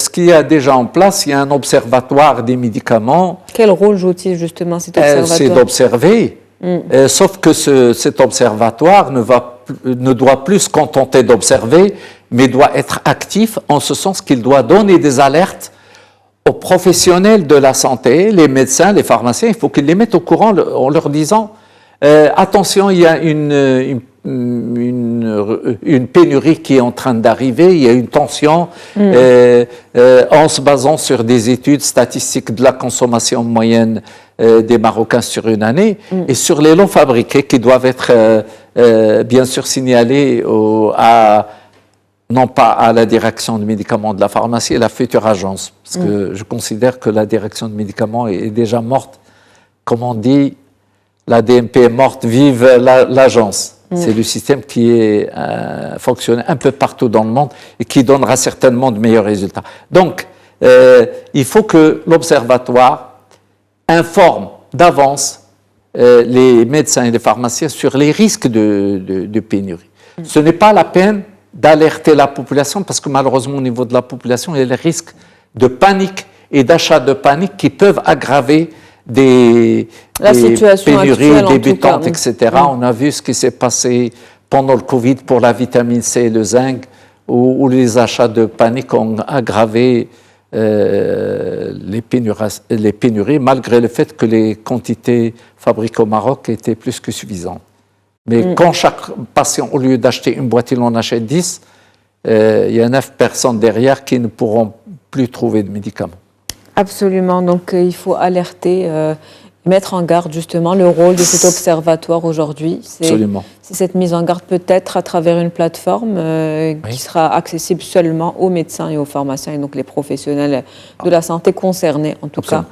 Ce qu'il y a déjà en place, il y a un observatoire des médicaments. Quel rôle joue-t-il justement cet observatoire? C'est d'observer. Sauf que cet observatoire ne doit plus se contenter d'observer, mais doit être actif en ce sens qu'il doit donner des alertes aux professionnels de la santé, les médecins, les pharmaciens. Il faut qu'ils les mettent au courant en leur disant attention, il y a une pénurie qui est en train d'arriver, il y a une tension en se basant sur des études statistiques de la consommation moyenne des Marocains sur une année et sur les lots fabriqués qui doivent être bien sûr signalés non pas à la direction de médicaments de la pharmacie, la future agence, parce que je considère que la direction de médicaments est déjà morte. Comme on dit, la DMP est morte, vive l'agence. C'est le système qui fonctionne un peu partout dans le monde et qui donnera certainement de meilleurs résultats. Donc, il faut que l'observatoire informe d'avance les médecins et les pharmaciens sur les risques de pénurie. Ce n'est pas la peine d'alerter la population parce que malheureusement au niveau de la population, il y a les risques de panique et d'achat de panique qui peuvent aggraver des pénuries débutantes, etc. On a vu ce qui s'est passé pendant le Covid pour la vitamine C et le zinc, où les achats de panique ont aggravé les pénuries, malgré le fait que les quantités fabriquées au Maroc étaient plus que suffisantes. Mais quand chaque patient, au lieu d'acheter une boîte, il en achète 10, il y a 9 personnes derrière qui ne pourront plus trouver de médicaments. Absolument, donc il faut alerter, mettre en garde justement le rôle de cet observatoire aujourd'hui. Absolument. C'est cette mise en garde peut-être à travers une plateforme qui sera accessible seulement aux médecins et aux pharmaciens et donc les professionnels de la santé concernés en tout cas.